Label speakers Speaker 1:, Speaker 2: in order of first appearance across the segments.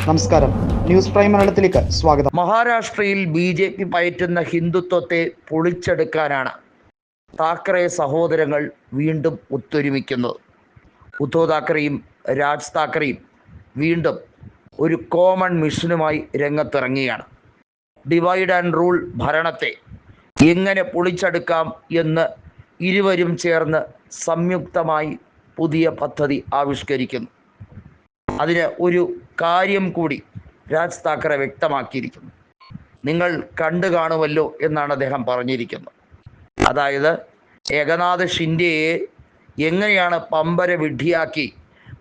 Speaker 1: നമസ്കാരം, news prime മലയാളത്തിലേക്ക് സ്വാഗതം.
Speaker 2: മഹാരാഷ്ട്രയിൽ BJP പയറ്റുന്ന ഹിന്ദുത്വത്തെ പൊളിച്ചെടുക്കാനാണ് താക്കറെ സഹോദരങ്ങൾ വീണ്ടും ഒത്തൊരുമിക്കുന്നത്. ഉദ്ധവ് താക്കറെയും രാജ് താക്കറെയും വീണ്ടും ഒരു കോമൺ മിഷനുമായി രംഗത്തിറങ്ങിയാണ്. ഡിവൈഡ് ആൻഡ് റൂൾ ഭരണത്തെ എങ്ങനെ പൊളിച്ചെടുക്കാം എന്ന് ഇരുവരും ചേർന്ന് സംയുക്തമായി പുതിയ പദ്ധതി ആവിഷ്കരിക്കുന്നു. അതിന് ഒരു കാര്യം കൂടി രാജ് താക്കറെ വ്യക്തമാക്കിയിരിക്കുന്നു. നിങ്ങൾ കണ്ടു കാണുമല്ലോ എന്നാണ് അദ്ദേഹം പറഞ്ഞിരിക്കുന്നത്. അതായത് ഏകനാഥ് ഷിൻഡെയെ എങ്ങനെയാണ് പമ്പര വിഡ്ഢിയാക്കി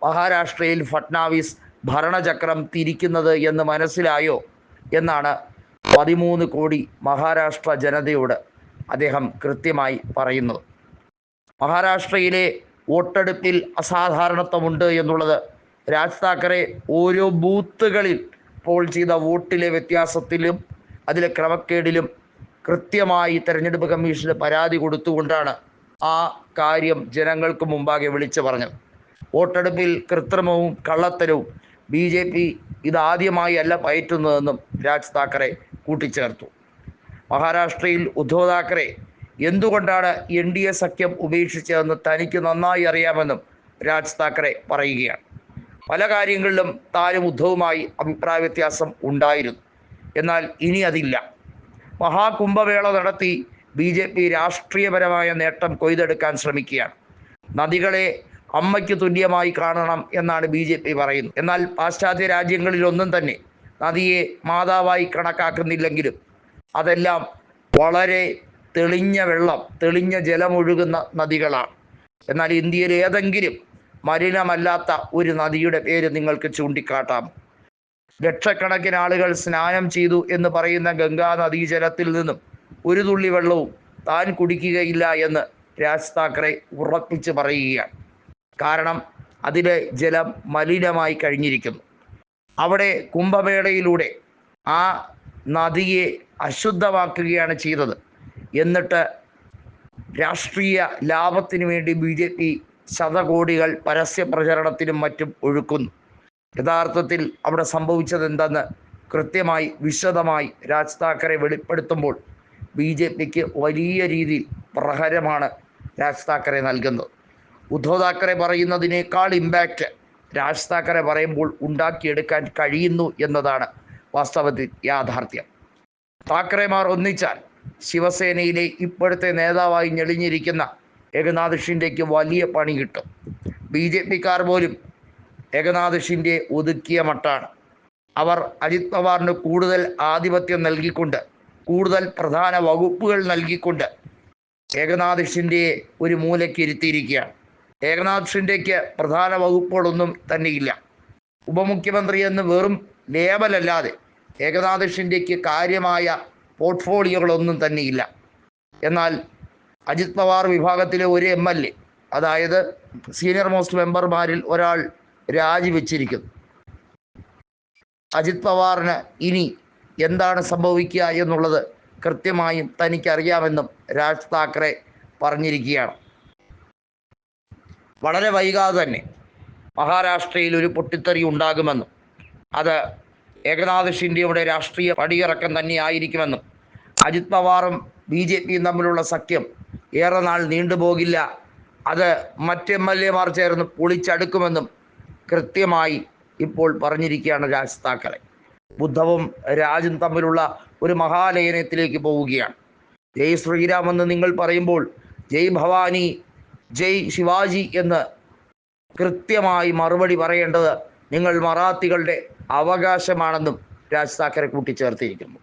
Speaker 2: മഹാരാഷ്ട്രയിൽ ഫട്നാവിസ് ഭരണചക്രം തിരിക്കുന്നത് എന്ന് മനസ്സിലായോ എന്നാണ് 13 കോടി മഹാരാഷ്ട്ര ജനതയോട് അദ്ദേഹം കൃത്യമായി പറയുന്നത്. മഹാരാഷ്ട്രയിലെ വോട്ടെടുപ്പിൽ അസാധാരണത്വമുണ്ട് എന്നുള്ളത് രാജ് താക്കറെ ഓരോ ബൂത്തുകളിൽ പോൾ ചെയ്ത വോട്ടിലെ വ്യത്യാസത്തിലും അതിലെ ക്രമക്കേടിലും കൃത്യമായി തെരഞ്ഞെടുപ്പ് കമ്മീഷന് പരാതി കൊടുത്തുകൊണ്ടാണ് ആ കാര്യം ജനങ്ങൾക്ക് മുമ്പാകെ വിളിച്ചു പറഞ്ഞത്. വോട്ടെടുപ്പിൽ കൃത്രിമവും കള്ളത്തരവും BJP ഇതാദ്യമായി അല്ല പയറ്റുന്നതെന്നും രാജ് താക്കറെ കൂട്ടിച്ചേർത്തു. മഹാരാഷ്ട്രയിൽ ഉദ്ധവ് താക്കറെ എന്തുകൊണ്ടാണ് NDA സഖ്യം ഉപേക്ഷിച്ചതെന്ന് തനിക്ക് നന്നായി അറിയാമെന്നും രാജ് താക്കറെ പറയുകയാണ്. പല കാര്യങ്ങളിലും താനും ഉദ്ധവുമായി അഭിപ്രായ വ്യത്യാസം ഉണ്ടായിരുന്നു. എന്നാൽ ഇനി അതില്ല. മഹാകുംഭമേള നടത്തി BJP രാഷ്ട്രീയപരമായ നേട്ടം കൊയ്തെടുക്കാൻ ശ്രമിക്കുകയാണ്. നദികളെ അമ്മയ്ക്ക് തുല്യമായി കാണണം എന്നാണ് BJP പറയുന്നത്. എന്നാൽ പാശ്ചാത്യ രാജ്യങ്ങളിലൊന്നും തന്നെ നദിയെ മാതാവായി കണക്കാക്കുന്നില്ലെങ്കിലും അതെല്ലാം വളരെ തെളിഞ്ഞ ജലമൊഴുകുന്ന നദികളാണ്. എന്നാൽ ഇന്ത്യയിൽ ഏതെങ്കിലും മലിനമല്ലാത്ത ഒരു നദിയുടെ പേര് നിങ്ങൾക്ക് ചൂണ്ടിക്കാട്ടാം? ലക്ഷക്കണക്കിന് ആളുകൾ സ്നാനം ചെയ്തു എന്ന് പറയുന്ന ഗംഗാ നദീജലത്തിൽ നിന്നും ഒരു തുള്ളി വെള്ളവും താൻ കുടിക്കുകയില്ല എന്ന് രാജ് താക്കറെ ഉറപ്പിച്ച് പറയുകയാണ്. കാരണം അതിലെ ജലം മലിനമായി കഴിഞ്ഞിരിക്കുന്നു. അവിടെ കുംഭമേളയിലൂടെ ആ നദിയെ അശുദ്ധമാക്കുകയാണ് ചെയ്തത്. എന്നിട്ട് രാഷ്ട്രീയ ലാഭത്തിനു വേണ്ടി BJP ശതകോടികൾ പരസ്യ പ്രചരണത്തിനും മറ്റും ഒഴുക്കുന്നു. യഥാർത്ഥത്തിൽ അവിടെ സംഭവിച്ചത് എന്തെന്ന് കൃത്യമായി വിശദമായി രാജ് താക്കറെ വെളിപ്പെടുത്തുമ്പോൾ BJPക്ക് വലിയ രീതിയിൽ പ്രഹരമാണ് രാജ് താക്കറെ നൽകുന്നത്. ഉദ്ധവ് താക്കറെ പറയുന്നതിനേക്കാൾ ഇമ്പാക്റ്റ് രാജ് താക്കറെ പറയുമ്പോൾ ഉണ്ടാക്കിയെടുക്കാൻ കഴിയുന്നു എന്നതാണ് വാസ്തവത്തിൽ യാഥാർത്ഥ്യം. താക്കറെമാർ ഒന്നിച്ചാൽ ശിവസേനയിലെ ഇപ്പോഴത്തെ നേതാവായി ഞെളിഞ്ഞിരിക്കുന്ന ഏകനാഥ് ഷിൻഡെയ്ക്ക് വലിയ പണി കിട്ടും. BJPക്കാർ പോലും ഏകനാഥ് ഷിൻഡെ ഒതുക്കിയ മട്ടാണ്. അവർ അജിത് പവാറിന് കൂടുതൽ ആധിപത്യം നൽകിക്കൊണ്ട്, കൂടുതൽ പ്രധാന വകുപ്പുകൾ നൽകിക്കൊണ്ട് ഏകനാഥ് ഷിൻഡെയെ ഒരു മൂലയ്ക്ക് ഇരുത്തിയിരിക്കുകയാണ്. ഏകനാഥ് ഷിൻഡെയ്ക്ക് പ്രധാന വകുപ്പുകളൊന്നും തന്നെയില്ല. ഉപമുഖ്യമന്ത്രി എന്ന് വെറും ലേബലല്ലാതെ ഏകനാഥ് ഷിൻഡെയ്ക്ക് കാര്യമായ പോർട്ട്ഫോളിയോകളൊന്നും തന്നെയില്ല. എന്നാൽ അജിത് പവാർ വിഭാഗത്തിലെ ഒരു MLA, അതായത് സീനിയർ മോസ്റ്റ് മെമ്പർമാരിൽ ഒരാൾ രാജിവെച്ചിരിക്കുന്നു. അജിത് പവാറിന് ഇനി എന്താണ് സംഭവിക്കുക എന്നുള്ളത് കൃത്യമായും തനിക്കറിയാമെന്നും രാജ് താക്കറെ പറഞ്ഞിരിക്കുകയാണ്. വളരെ വൈകാതെ തന്നെ മഹാരാഷ്ട്രയിൽ ഒരു പൊട്ടിത്തെറി ഉണ്ടാകുമെന്നും അത് ഏകനാഥ് ഷിൻഡെയുടെ രാഷ്ട്രീയ പടിയിറക്കം തന്നെയായിരിക്കുമെന്നും അജിത് പവാറും BJPയും തമ്മിലുള്ള സഖ്യം ഏറെ നാൾ നീണ്ടുപോകില്ല, അത് മറ്റ് MLA മാർ ചേർന്ന് പൊളിച്ചടുക്കുമെന്നും കൃത്യമായി ഇപ്പോൾ പറഞ്ഞിരിക്കുകയാണ് രാജ് താക്കറെ. ഉദ്ധവും രാജും തമ്മിലുള്ള ഒരു മഹാലയനത്തിലേക്ക് പോവുകയാണ്. ജയ് ശ്രീരാം എന്ന് നിങ്ങൾ പറയുമ്പോൾ ജയ് ഭവാനി, ജയ് ശിവാജി എന്ന് കൃത്യമായി മറുപടി പറയേണ്ടത് നിങ്ങൾ മറാത്തികളുടെ അവകാശമാണെന്നും രാജ് താക്കറെ കൂട്ടിച്ചേർത്തിരിക്കുന്നു.